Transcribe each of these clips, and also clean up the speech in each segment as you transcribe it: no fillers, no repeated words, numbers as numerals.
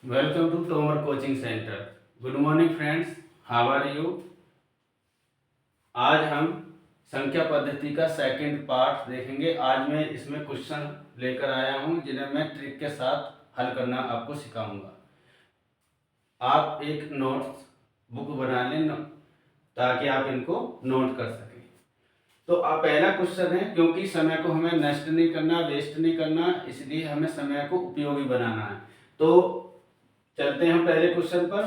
Welcome to Tomer Coaching Center. Good morning friends. How are you? आज हम संख्या पद्धति का सेकंड पार्ट देखेंगे। आज मैं इसमें क्वेश्चन लेकर आया हूं जिन्हें मैं ट्रिक के साथ हल करना आपको सिखाऊंगा। आप एक नोट्स बुक बना लें ताकि आप इनको नोट कर सकें। तो आप पहला क्वेश्चन है, क्योंकि समय को हमें नष्ट नहीं करना, वेस्ट नहीं करना, इसलिए हमें समय को उपयोगी बनाना है। तो चलते हैं पहले क्वेश्चन पर।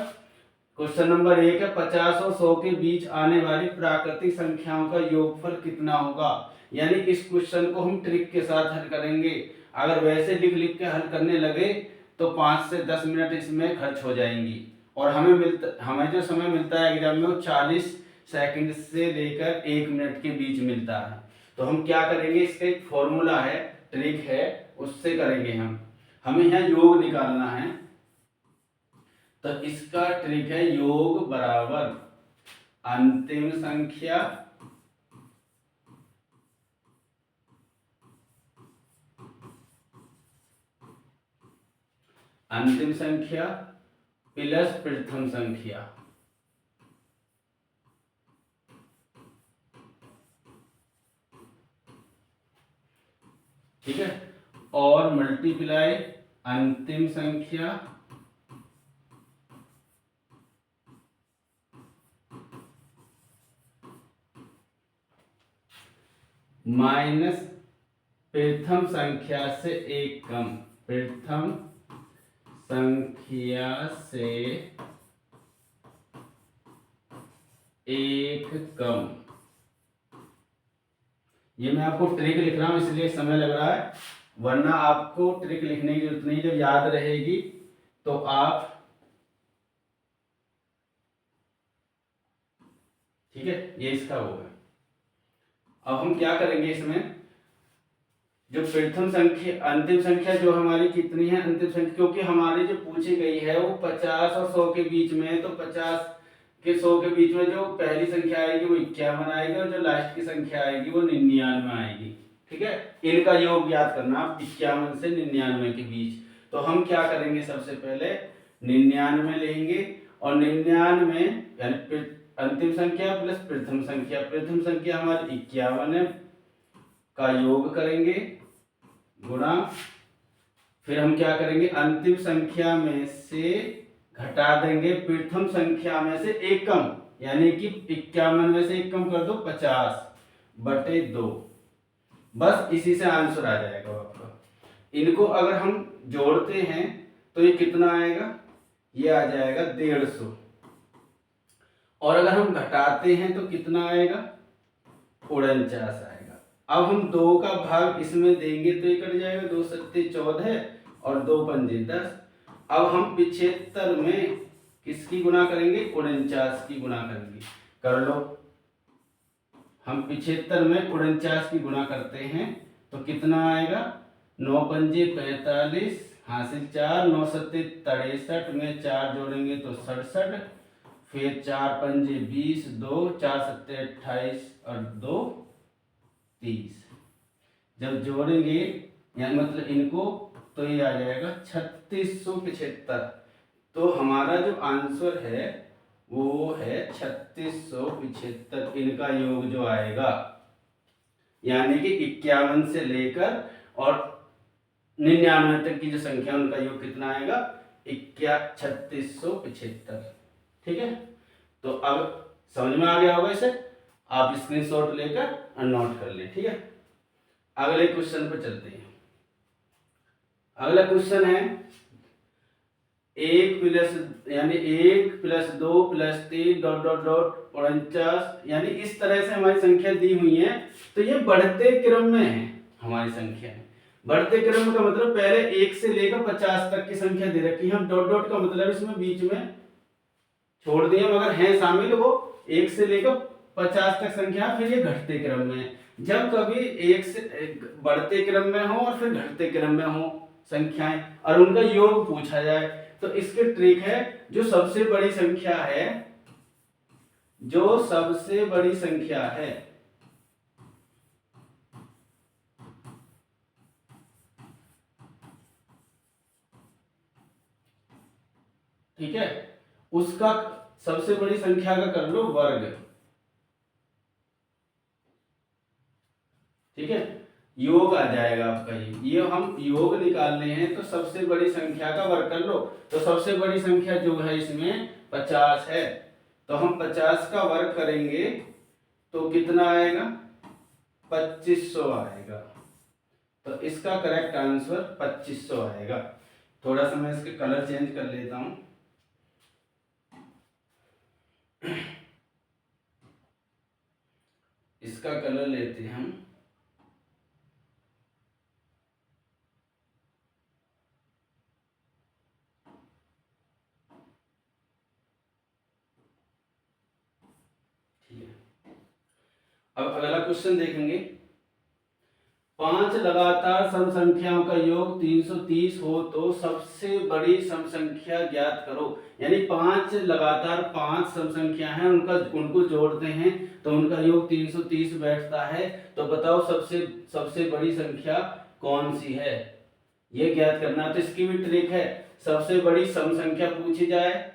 क्वेश्चन नंबर 1 है 50 और 100 के बीच आने वाली प्राकृतिक संख्याओं का योगफल कितना होगा। यानी इस क्वेश्चन को हम ट्रिक के साथ हल करेंगे। अगर वैसे लिख लिख के हल करने लगे तो 5 से 10 मिनट इसमें खर्च हो जाएंगी और हमें जो समय मिलता है एग्जाम में वो 40 सेकंड से लेकर 1 मिनट के बीच मिलता है। तो हम क्या करेंगे, इसका एक फॉर्मूला है, ट्रिक है, उससे करेंगे। हमें यहाँ योग निकालना है। तो इसका ट्रिक है योग बराबर अंतिम संख्या प्लस प्रथम संख्या। ठीक है, और मल्टीप्लाई अंतिम संख्या माइनस प्रथम संख्या से एक कम। प्रथम संख्या से एक कम। ये मैं आपको ट्रिक लिख रहा हूं इसलिए समय लग रहा है, वरना आपको ट्रिक लिखने की जरूरत नहीं। जब याद रहेगी तो आप, ठीक है, ये इसका होगा। अब हम क्या करेंगे, इसमें जो प्रथम संख्या अंतिम संख्या जो हमारी कितनी है, अंतिम संख्या क्योंकि हमारी जो पूछी गई है वो 50 और 100 के बीच में है, तो 50 के 100 के बीच में जो पहली संख्या आएगी वो 51 आएगी और जो लास्ट की संख्या आएगी वो 99 आएगी। ठीक है, इनका योग ज्ञात करना 51 से 99 के बीच। तो हम क्या करेंगे, सबसे पहले 99 लेंगे और 99 यानी अंतिम संख्या प्लस प्रथम संख्या, प्रथम संख्या हमारी 51 है, का योग करेंगे गुणा। फिर हम क्या करेंगे, अंतिम संख्या में से घटा देंगे प्रथम संख्या में से एक कम, यानी कि 51 में से एक कम कर दो 50/2। बस इसी से आंसर आ जाएगा आपका। इनको अगर हम जोड़ते हैं तो ये कितना आएगा, ये आ जाएगा 150। और अगर हम घटाते हैं तो कितना आएगा, 49 आएगा। अब हम 2 का भाग इसमें देंगे तो ये कट जाएगा, 2 सत्ते 14 और 2 पंजे 10। अब हम 75 में किसकी गुना करेंगे, 49 की गुना करेंगे। कर लो, हम 75 में 49 की गुना करते हैं तो कितना आएगा, 9 पंजे 45, हासिल 4, 9 सत्ते 63 में 4 जोड़ेंगे तो 67, फिर 4 पंजे 20, 2 4 सत्ते 28 और 2 30। जब जोड़ेंगे यानी मतलब इनको तो ये आ जाएगा 3675। तो हमारा जो आंसर है वो है 3675। इनका योग जो आएगा, यानी कि 51 से लेकर और 99 तक की जो संख्या उनका योग कितना आएगा, 3675। ठीक है, तो अब समझ में आ गया होगा। इसे आप स्क्रीनशॉट लेकर नोट कर लें। ठीक है, अगले क्वेश्चन पर चलते हैं। अगला क्वेश्चन है 1 plus 2 plus 3 dot dot dot 49। यानी इस तरह से हमारी संख्या दी हुई है, तो ये बढ़ते क्रम में है हमारी संख्या। बढ़ते क्रम का मतलब पहले 1 से लेकर 50 तक की संख्या दे रखी है। हम डॉट डॉट का मतलब इसमें बीच में छोड़ दिए, मगर है शामिल वो 1 से लेकर 50 तक संख्या, फिर ये घटते क्रम में है। जब कभी 1 से बढ़ते क्रम में हो और फिर घटते क्रम में हो संख्याएं और उनका योग पूछा जाए, तो इसके ट्रिक है, जो सबसे बड़ी संख्या है, जो सबसे बड़ी संख्या है ठीक है, उसका सबसे बड़ी संख्या का कर लो वर्ग, ठीक है, योग आ जाएगा आपका। ये हम योग निकालने हैं तो सबसे बड़ी संख्या का वर्ग कर लो। तो सबसे बड़ी संख्या जो है इसमें 50 है, तो हम 50 का वर्ग करेंगे तो कितना आएगा, 2500 आएगा। तो इसका करेक्ट आंसर 2500 आएगा। थोड़ा सा मैं इसके कलर चेंज कर लेता हूं। इसका कलर लेते हैं हम अब अगला क्वेश्चन देखेंगे। 5 लगातार सम संख्याओं का योग 330 हो तो सबसे बड़ी सम संख्या ज्ञात करो। यानी 5 लगातार 5 सम संख्या हैं, उनको जोड़ते हैं तो उनका योग 330 बैठता है। तो बताओ सबसे बड़ी संख्या कौन सी है, ये ज्ञात करना। तो इसकी भी ट्रिक है, सबसे बड़ी सम संख्या पूछी जाए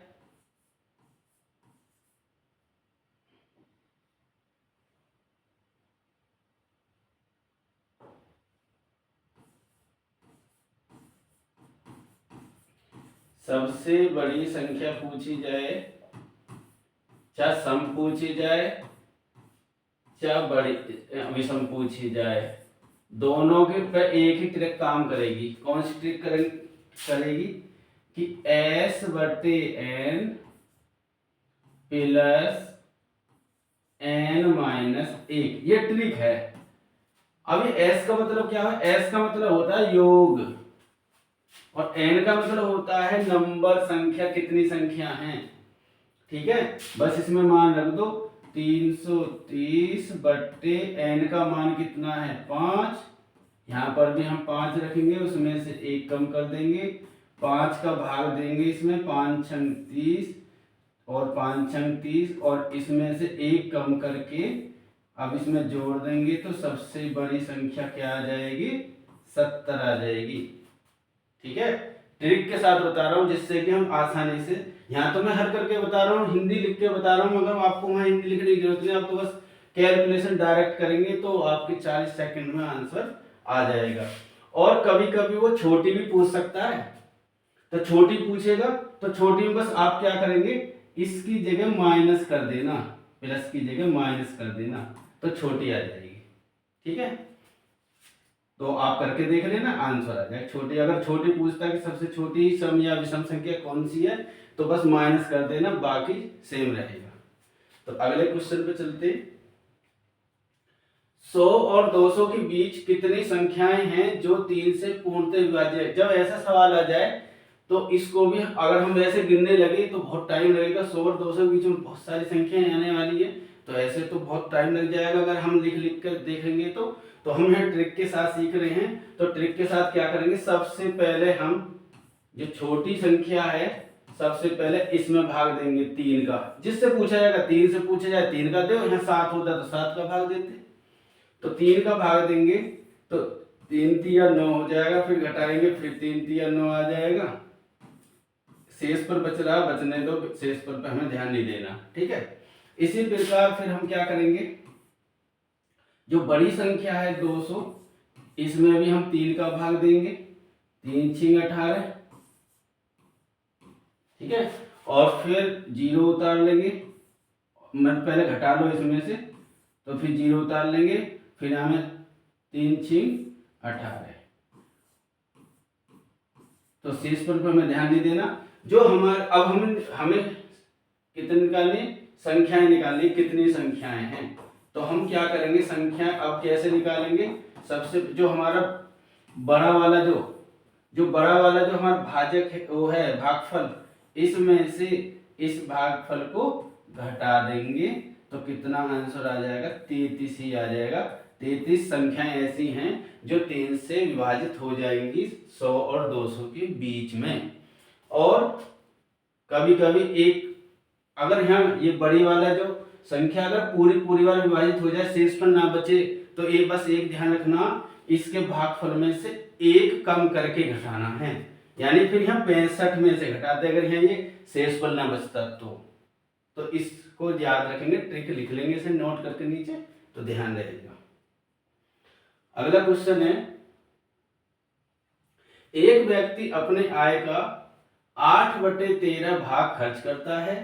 सबसे बड़ी संख्या पूछी जाए, चाहे सम पूछी जाए चाहे बड़ी विषम पूछी जाए, दोनों के पर एक ही ट्रिक काम करेगी। कौन सी ट्रिक करेगी कि s/n प्लस n-1, ये ट्रिक है। अब ये s का मतलब क्या है, s का मतलब होता है योग और n का मतलब होता है नंबर, संख्या, कितनी संख्या हैं। ठीक है, बस इसमें मान रख दो 330 बट्टे n का मान कितना है 5। यहाँ पर भी हम 5 रखेंगे, उसमें से 1 कम कर देंगे, 5 का भाग देंगे इसमें, 5 छंग 30 और 5 छंग 30 और इसमें से 1 कम करके अब इसमें जोड़ देंगे तो सबसे बड़ी संख्या क्या आ जाएगी, 70 आ जाएगी। ठीक है, ट्रिक के साथ बता रहा हूं जिससे कि हम आसानी से, यहाँ तो मैं हर करके बता रहा हूँ, हिंदी लिख के बता रहा हूँ, मगर आपको वहां हिंदी लिखने की जरूरत नहीं, आप तो बस कैलकुलेशन डायरेक्ट करेंगे तो आपके 40 सेकंड में आंसर आ जाएगा। और कभी कभी वो छोटी भी पूछ सकता है, तो छोटी पूछेगा तो छोटी में बस आप क्या करेंगे, इसकी जगह माइनस कर देना, प्लस की जगह माइनस कर देना तो छोटी आ जाएगी। ठीक है, तो आप करके देख लेना, आंसर आ जाएगा छोटी। अगर छोटी पूछता है कि सबसे छोटी सम या विषम संख्या कौन सी है तो बस माइनस कर देना, बाकी सेम रहेगा। तो अगले क्वेश्चन पे चलते। 100 और 200 के बीच कितनी संख्याएं हैं जो 3 से पूर्णतः विभाज्य है। जब ऐसा सवाल आ जाए तो इसको भी अगर हम वैसे गिनने लगे तो बहुत टाइम लगेगा। 100 और 200 के बीच में बहुत सारी संख्याएं आने वाली है, तो ऐसे तो बहुत टाइम लग जाएगा। अगर हम लिख कर देखेंगे तो हम यहाँ ट्रिक के साथ सीख रहे हैं, तो ट्रिक के साथ क्या करेंगे, सबसे पहले हम जो छोटी संख्या है सबसे पहले इसमें भाग देंगे 3 का। जिससे पूछा जाएगा 3 से पूछा जाए 3 का दो, यहाँ 7 होता तो 7 का भाग देते, तो 3 का भाग देंगे तो 3 तिया 9 हो जाएगा, फिर घटाएंगे फिर 3 तिया 9 आ जाएगा। शेष पर बच रहा, बचने दो, शेष पर हमें ध्यान नहीं देना। ठीक है, इसी प्रकार फिर हम क्या करेंगे, जो बड़ी संख्या है 200, इसमें भी हम 3 का भाग देंगे, 3 छींग 18। ठीक है, और फिर 0 उतार लेंगे, मतलब पहले घटा लो इसमें से, तो फिर 0 उतार लेंगे, फिर हमें 3 छींग 18। तो शेष पर हमें ध्यान नहीं देना। जो हमारे अब हमें कितनी निकालनी, संख्याएं निकालनी, कितनी संख्याएं हैं। तो हम क्या करेंगे, संख्या अब कैसे निकालेंगे, सबसे जो हमारा बड़ा वाला जो बड़ा वाला जो हमारा भाजक है वो है भागफल, इसमें से इस भागफल को घटा देंगे तो कितना आंसर आ जाएगा, 33 ही आ जाएगा। 33 संख्याएं ऐसी हैं जो 3 से विभाजित हो जाएंगी 100 और 200 के बीच में। और कभी कभी एक अगर यहाँ ये बड़ी वाला जो संख्या अगर पूरी वाला विभाजित हो जाए, शेष पर ना बचे, तो ये बस एक ध्यान रखना, इसके भागफल में से 1 कम करके घटाना है। यानी फिर यहाँ 65 में से घटाते, अगर यहाँ ये शेष पल ना बचता तो इसको याद रखेंगे, ट्रिक लिख लेंगे इसे नोट करके नीचे, तो ध्यान रहेगा। अगला क्वेश्चन है, एक व्यक्ति अपने आय का 8/13 भाग खर्च करता है।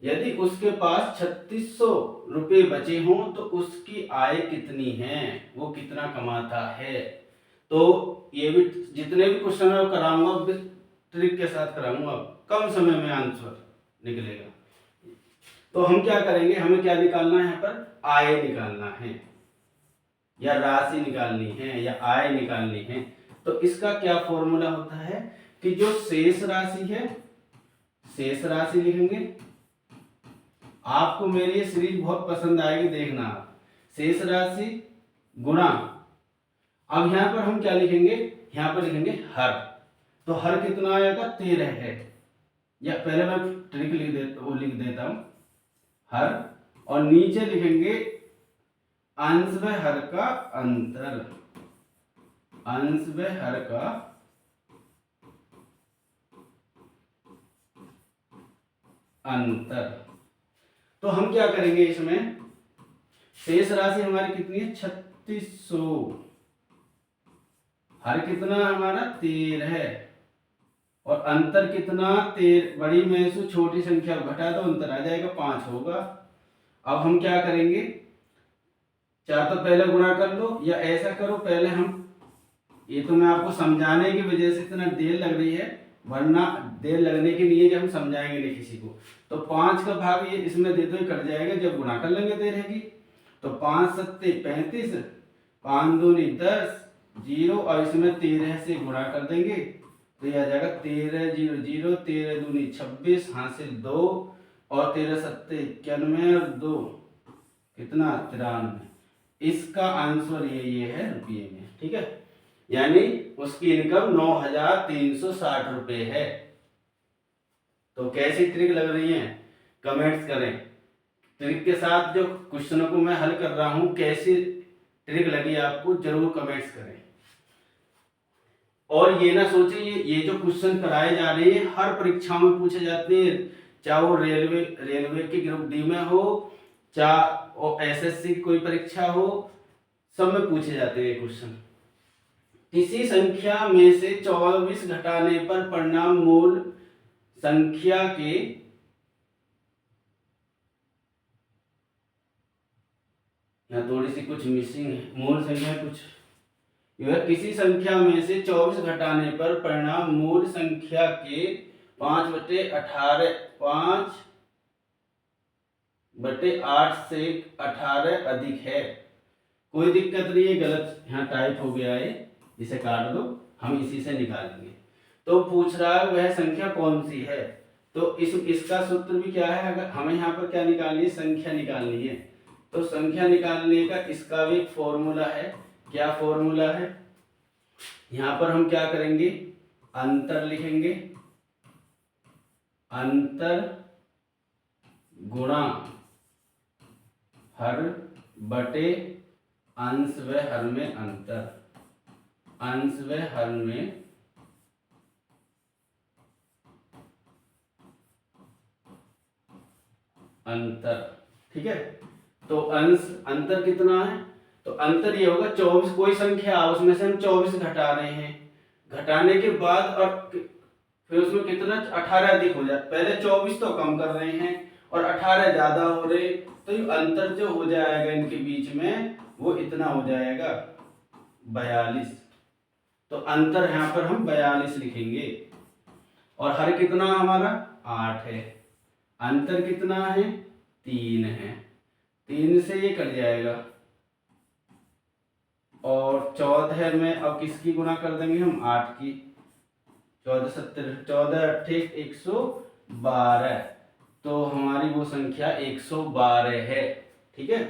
यदि उसके पास 3600 रुपये बचे हों तो उसकी आय कितनी है, वो कितना कमाता है। तो ये भी जितने भी क्वेश्चन मैं कराऊंगा ट्रिक के साथ कराऊंगा, कम समय में आंसर निकलेगा। तो हम क्या करेंगे, हमें क्या निकालना है, यहाँ पर आय निकालना है या राशि निकालनी है या आय निकालनी है। तो इसका क्या फॉर्मूला होता है कि जो शेष राशि है, शेष राशि लिखेंगे। आपको मेरी ये सीरीज बहुत पसंद आएगी, देखना आप। शेष राशि गुणा, अब यहां पर हम क्या लिखेंगे, यहां पर लिखेंगे हर। तो हर कितना आएगा, 13 है। या पहले मैं ट्रिक लिख देता हूं, हर, और नीचे लिखेंगे अंश व हर का अंतर, अंश व हर का अंतर। तो हम क्या करेंगे, इसमें शेष राशि हमारी कितनी है, 3600, हर कितना हमारा 13 है, और अंतर कितना 13, बड़ी में से छोटी संख्या घटा दो, अंतर आ जाएगा 5 होगा। अब हम क्या करेंगे, चाहे तो पहले गुणा कर लो या ऐसा करो, पहले हम, ये तो मैं आपको समझाने की वजह से इतना देर लग रही है, वरना देर लगने की नहीं है कि हम समझाएंगे नहीं किसी को। तो 5 का भाग ये इसमें दे दो, ही कट जाएगा जब गुणा कर लेंगे 13 की। तो 5 सत्ते 35, 5 दूनी 10, 0, और इसमें 13 से गुणा कर देंगे तो ये आ जाएगा 13 0 0, 13 दूनी 26, हासिल 2, और 13 सत्ते 91, और 2 कितना 93। इसका आंसर ये है रुपये में, ठीक है। यानी उसकी इनकम 9360 रुपये है। तो कैसी ट्रिक लग रही है, कमेंट्स करें। ट्रिक के साथ जो क्वेश्चनों को मैं हल कर रहा हूं, कैसी ट्रिक लगी आपको, जरूर कमेंट्स करें। और ये ना सोचिए ये जो क्वेश्चन कराए जा रहे हैं हर परीक्षाओं में पूछे जाते हैं, चाहे वो रेलवे की ग्रुप डी में हो, चाहे एसएससी की कोई परीक्षा हो, सब में पूछे जाते हैं क्वेश्चन। किसी संख्या में से 24 घटाने पर परिणाम मूल संख्या के यहाँ थोड़ी सी कुछ मिसिंग है, मूल संख्या कुछ, यह किसी संख्या में से 24 घटाने पर परिणाम मूल संख्या के 5/18 5/8 से 18 अधिक है। कोई दिक्कत नहीं है, गलत यहाँ टाइप हो गया है, इसे काट दो, हम इसी से निकालेंगे। तो पूछ रहा है वह संख्या कौन सी है। तो इसका सूत्र भी क्या है, अगर हमें यहाँ पर क्या निकालनी है, संख्या निकालनी है। तो संख्या निकालने का इसका भी फॉर्मूला है। क्या फॉर्मूला है, यहाँ पर हम क्या करेंगे, अंतर लिखेंगे, अंतर गुणा हर बटे अंश व हर में अंतर, अंश व हर में अंतर, ठीक है। तो अंश अंतर कितना है, तो अंतर ये होगा 24, कोई संख्या उसमें से हम 24 घटा रहे हैं, घटाने के बाद और फिर उसमें कितना 18 अधिक हो जाए, पहले 24 तो कम कर रहे हैं और 18 ज्यादा हो रहे, तो ये अंतर जो हो जाएगा इनके बीच में वो इतना हो जाएगा 42। तो अंतर यहाँ पर हम 42 लिखेंगे, और हर कितना हमारा 8 है, अंतर कितना है 3 है, 3 से ये कट जाएगा, और 14 में अब किसकी गुणा कर देंगे हम 8 की, 14 70 14 8 112, तो हमारी वो संख्या 112 है, ठीक है।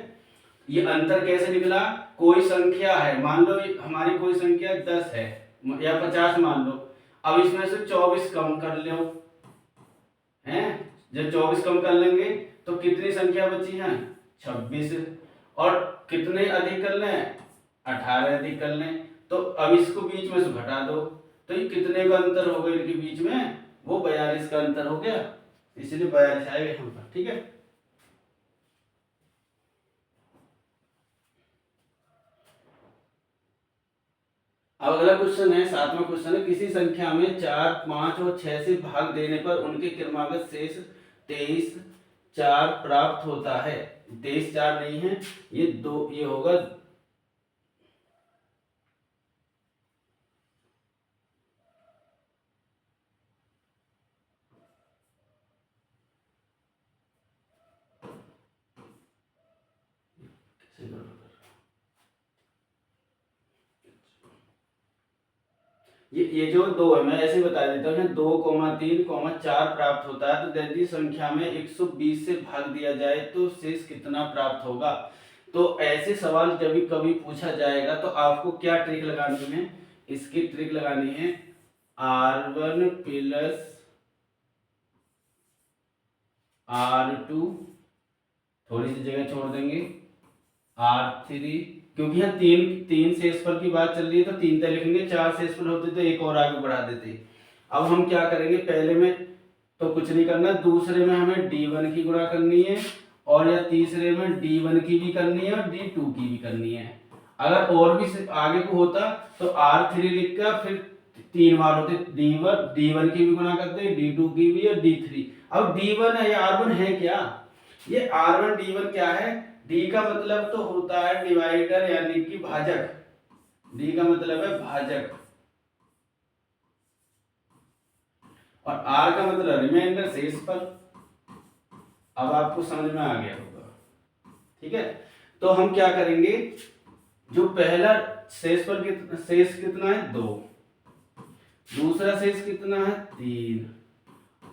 ये अंतर कैसे निकला, कोई संख्या है, मान लो हमारी कोई संख्या 10 है या 50 मान लो, अब इसमें से 24 कम कर लो, हैं, जब 24 कम कर लेंगे तो कितनी संख्या बची है 26, और कितने अधिक कर लें 18 अधिक कर लें, तो अब इसको बीच में से घटा दो, तो ये कितने का अंतर हो गया इनके बीच में, वो 42 का अंतर हो गया, इसलिए 42 आएगा यहाँ पर। ठीक है, अब अगला क्वेश्चन है, 7वां क्वेश्चन है, किसी संख्या में 4, 5 और 6 से भाग देने पर उनके क्रमागत शेष 23, 4 प्राप्त होता है। 23 4 नहीं है, ये दो, ये होगा ये जो दो है, मैं ऐसे बता देता हूँ, 2,3,4 प्राप्त होता है। तो यदि संख्या में 120 से भाग दिया जाए तो शेष कितना प्राप्त होगा। तो ऐसे सवाल जब भी कभी पूछा जाएगा तो आपको क्या ट्रिक लगानी है, इसकी ट्रिक लगानी है R1 प्लस R2, थोड़ी सी जगह छोड़ देंगे R3, क्योंकि यहाँ तीन शेषफल की बात चल रही है तो 3 तय लिखेंगे, 4 शेषफल होते तो एक और आगे बढ़ा देते। अब हम क्या करेंगे, पहले में तो कुछ नहीं करना, दूसरे में हमें D1 की गुणा करनी है, और या तीसरे में D1 की भी करनी है और D2 की भी करनी है। अगर और भी आगे को होता तो R3 लिख कर फिर 3 बार होते, D1 की भी गुणा करते, D2 की भी और D3। अब D1 है या R1 है क्या, ये R1 D1 क्या है, D का मतलब तो होता है डिवाइडर यानी कि भाजक, D का मतलब है भाजक, और R का मतलब रिमाइंडर शेषफल। अब आपको समझ में आ गया होगा। ठीक है, तो हम क्या करेंगे, जो पहला शेषफल शेष कितना है 2, दूसरा शेष कितना है 3।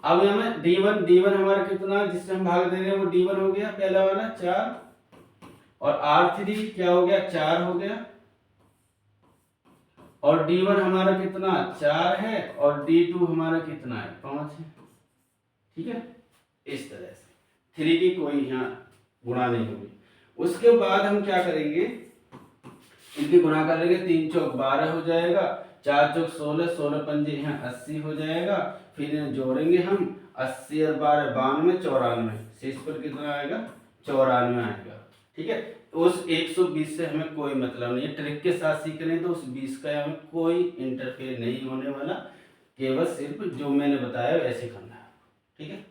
अब हमें D1 हमारा कितना, जिससे हम भाग दे रहे हैं वो D1 हो गया पहला वाला 4, और R3 क्या हो गया 4 हो गया, और D1 हमारा कितना 4 है, और D2 हमारा कितना है 5 है। ठीक है, इस तरह से 3 की कोई यहाँ गुणा नहीं होगी। उसके बाद हम क्या करेंगे, इनकी गुणा कर लेंगे, 3 चौक 12 हो जाएगा, 4 चौक 16, 16 पंजे यहाँ 80 हो जाएगा, फिर इन्हें जोड़ेंगे हम, 80 और 12 92, 94, शेष पर कितना आएगा 94 आएगा। ठीक है, उस 120 से हमें कोई मतलब नहीं है, ट्रिक के साथ सीख रहे हैं तो उस 20 का हमें कोई इंटरफेयर नहीं होने वाला, केवल सिर्फ जो मैंने बताया वैसे करना है। ठीक है,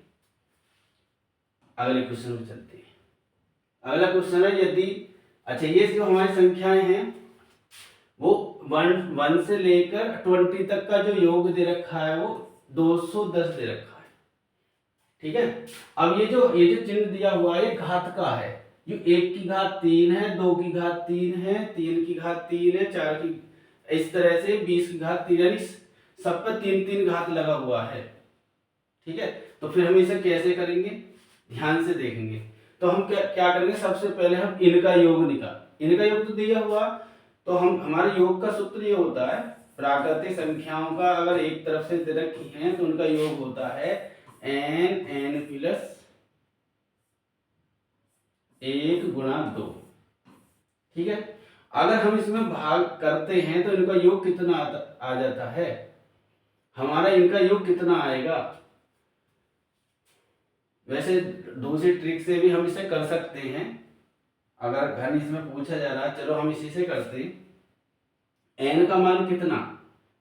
अगले क्वेश्चन पे चलते हैं। अगला क्वेश्चन है, यदि अच्छा ये जो हमारी संख्याएं हैं वो 1 से लेकर 20 तक का जो योग दे रखा है वो 210 दे रखा है। ठीक है, अब ये जो चिन्ह दिया हुआ है ये घात का है, ये 1 की घात 3 है, 2 की घात 3 है, 3 की घात 3 है, 4 की, इस तरह से 20 की घात 3, यानी सब पर 3 घात लगा हुआ है। ठीक है, तो फिर हम इसे कैसे करेंगे, ध्यान से देखेंगे। तो हम क्या करेंगे, सबसे पहले हम इनका योग इनका योग तो दिया हुआ, तो हम हमारे योग का सूत्र ये होता है, प्राकृतिक संख्याओं का अगर एक तरफ से दे रखी है तो उनका योग होता है n प्लस 1 गुणा 2। ठीक है, अगर हम इसमें भाग करते हैं तो इनका योग कितना आ जाता है, हमारा इनका योग कितना आएगा। वैसे दूसरी ट्रिक से भी हम इसे कर सकते हैं, अगर घन इसमें पूछा जा रहा है, चलो हम इसी से करते हैं। n का मान कितना,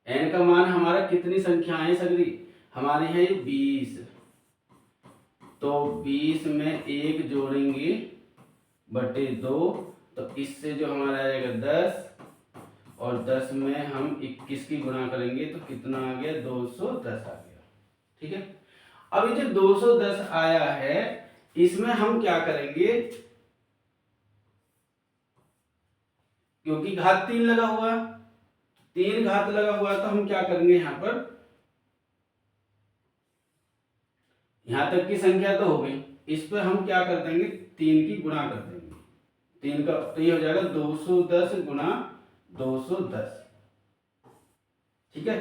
n का मान हमारा कितनी संख्याएं सगरी हमारी है 20, तो 20 में 1 जोड़ेंगे बटे 2, तो इससे जो हमारा आएगा 10, और 10 में हम 21 की गुणा करेंगे तो कितना आ गया 210 आ गया। ठीक है, अब ये जो 210 आया है इसमें हम क्या करेंगे, क्योंकि घात 3 लगा हुआ, 3 घात लगा हुआ, तो हम क्या करेंगे, यहाँ पर यहां तक की संख्या तो हो गई, इस पर हम क्या कर देंगे 3 की गुणा कर देंगे, 3 का, तो ये हो जाएगा 210 गुणा 210। ठीक है,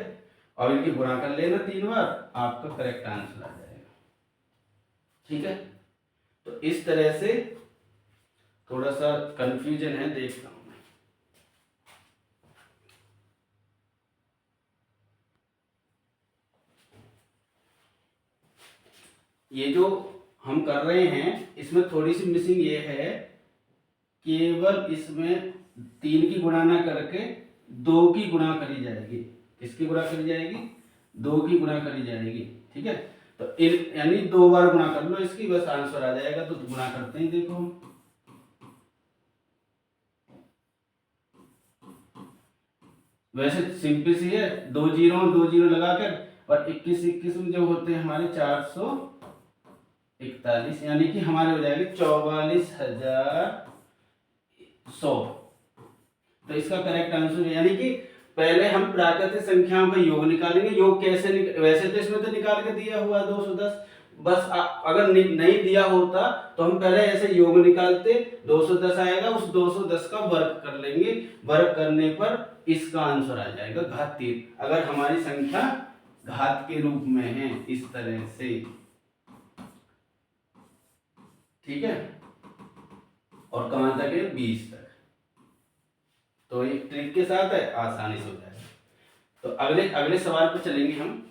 और इनकी गुणा कर लेना 3 बार, आपका करेक्ट आंसर आ जाएगा। ठीक है, तो इस तरह से थोड़ा सा कंफ्यूजन है, देखता हूं मैं। ये जो हम कर रहे हैं इसमें थोड़ी सी मिसिंग ये है, केवल इसमें 3 की गुणा ना करके 2 की गुणा करी जाएगी। किसकी गुणा करी जाएगी? 2 की गुणा करी जाएगी। ठीक है, तो यानी 2 बार गुणा कर लो इसकी, बस आंसर आ जाएगा। तो गुणा करते हैं, देखो हम वैसे सिंपल सी है, 2 जीरो लगाकर, और 21 में जो होते हैं हमारे 441, यानी कि हमारे हो जाएंगे 44,100। तो इसका करेक्ट आंसर यानी कि पहले हम प्राकृतिक संख्याओं का योग निकालेंगे। योग कैसे वैसे तो इसमें तो निकाल के दिया हुआ 210, बस अगर नहीं दिया होता तो हम पहले ऐसे योग निकालते, 210 आएगा, उस 210 का वर्ग कर लेंगे, वर्ग करने पर इसका आंसर आ जाएगा घात 3, अगर हमारी संख्या घात के रूप में है, इस तरह से। ठीक है, और कहां तक है? 20 तक। तो ये ट्रिक के साथ है, आसानी से हो जाएगा। तो अगले अगले सवाल पर चलेंगे हम।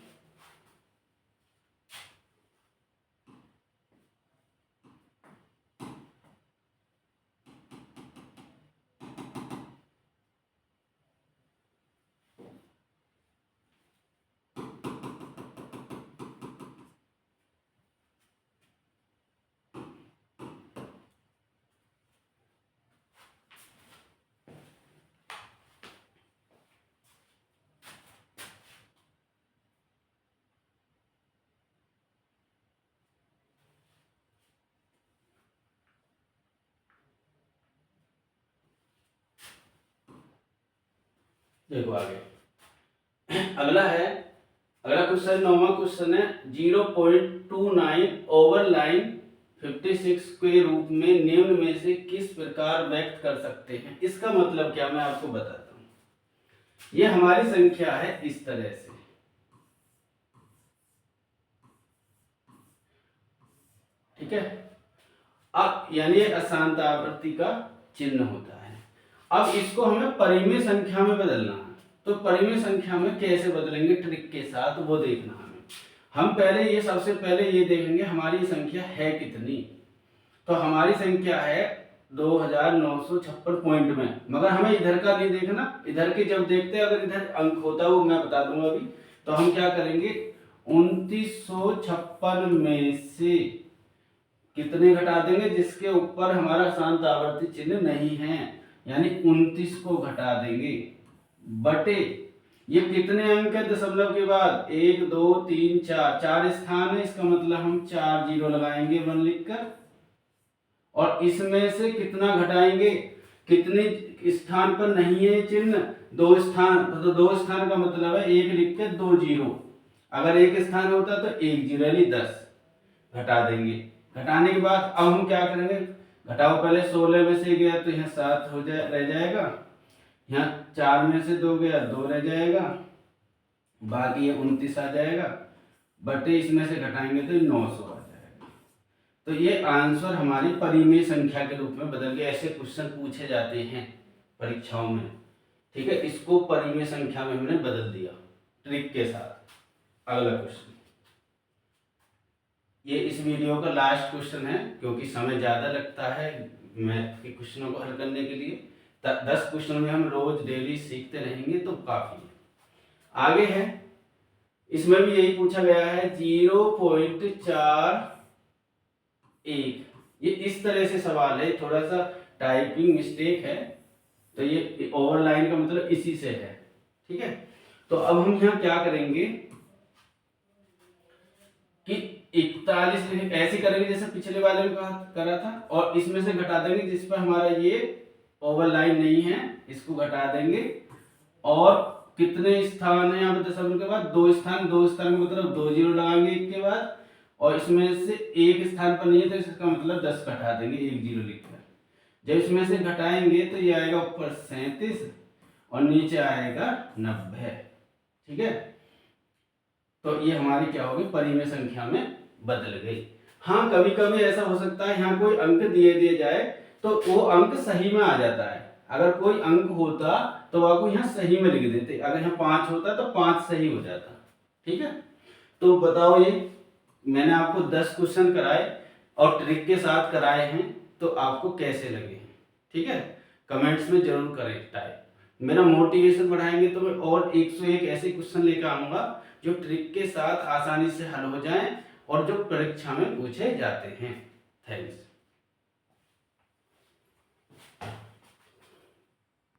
देखो आगे अगला क्वेश्चन, 9वां क्वेश्चन है, 0.29 ओवर लाइन 56 के रूप में निम्न में से किस प्रकार व्यक्त कर सकते हैं? इसका मतलब क्या, मैं आपको बताता हूं। ये हमारी संख्या है इस तरह से, ठीक है। अब यानी अशांत आवृत्ति का चिन्ह होता है। अब इसको हमें परिमेय संख्या में बदलना है। तो परिमेय संख्या में कैसे बदलेंगे ट्रिक के साथ, वो देखना हमें। हम पहले ये सबसे पहले ये देखेंगे हमारी संख्या है कितनी। तो हमारी संख्या है 2956 पॉइंट में, मगर हमें इधर का नहीं देखना। इधर के जब देखते हैं, अगर इधर अंक होता है वो मैं बता दूंगा अभी। तो हम क्या करेंगे, 2956 में से कितने घटा देंगे? जिसके ऊपर हमारा शांत आवर्ती चिन्ह नहीं है, यानी 29 को घटा देंगे, बटे ये कितने अंक है दशमलव के बाद? 1 2 3 4, 4 स्थान है, इसका मतलब हम 4 जीरो लगाएंगे 1 लिखकर, और इसमें से कितना घटाएंगे? कितने स्थान पर नहीं है चिन्ह? 2 स्थान, तो 2 स्थान का मतलब है 1 लिख के 2 जीरो। अगर 1 स्थान होता तो 1 जीरो यानी 10 घटा देंगे। घटाने के बाद अब हम क्या करेंगे, घटाओ पहले 16 में से गया तो यहाँ 7 रह जाएगा, यहाँ 4 में से 2 गया 2 रह जाएगा, बाकी ये 29 आ जाएगा, बटे इसमें से घटाएंगे तो 900 आ जाएगा। तो ये आंसर हमारी परिमेय संख्या के रूप में बदल गया। ऐसे क्वेश्चन पूछे जाते हैं परीक्षाओं में, ठीक है। इसको परिमेय संख्या में हमने बदल दिया ट्रिक के साथ। अगला क्वेश्चन, ये इस वीडियो का लास्ट क्वेश्चन है, क्योंकि समय ज़्यादा लगता है मैथ के क्वेश्चनों को हल करने के लिए। 10 क्वेश्चन में हम रोज डेली सीखते रहेंगे तो काफ़ी है। आगे है, इसमें भी यही पूछा गया है, 0.41। ये इस तरह से सवाल है, थोड़ा सा टाइपिंग मिस्टेक है, तो ये ओवरलाइन का मतलब इसी से है, ठीक है। तो अब हम यहाँ क्या करेंगे कि 41 ऐसे करेंगे जैसे पिछले वाले में करा था, और इसमें से घटा देंगे जिस पर हमारा ये ओवरलाइन नहीं है, इसको घटा देंगे। और कितने स्थान है यहाँ पे दशमलव के बाद? 2 स्थान, 2 स्थान का मतलब 2 जीरो लगाएंगे एक के बाद, और इसमें से एक स्थान पर नहीं है तो इसका मतलब 10 घटा देंगे 1 जीरो लिखकर। जब इसमें से घटाएंगे तो ये आएगा ऊपर 37 और नीचे आएगा 90, ठीक है। तो ये हमारी क्या होगी, परिमेय संख्या में बदल गई। हाँ, कभी कभी ऐसा हो सकता है यहाँ कोई अंक दिए जाए तो वो अंक सही में आ जाता है। अगर कोई अंक होता तो आपको यहाँ सही में लिख देते, अगर यहाँ 5 होता तो 5 सही हो जाता, ठीक है। तो बताओ ये मैंने आपको 10 क्वेश्चन कराए और ट्रिक के साथ कराए हैं, तो आपको कैसे लगे? ठीक है, कमेंट्स में जरूर करें टाइप। मेरा मोटिवेशन बढ़ाएंगे तो मैं और 101 ऐसे क्वेश्चन लेकर आऊंगा जो ट्रिक के साथ आसानी से हल हो जाएं और जो परीक्षा में पूछे जाते हैं। थैंक्स।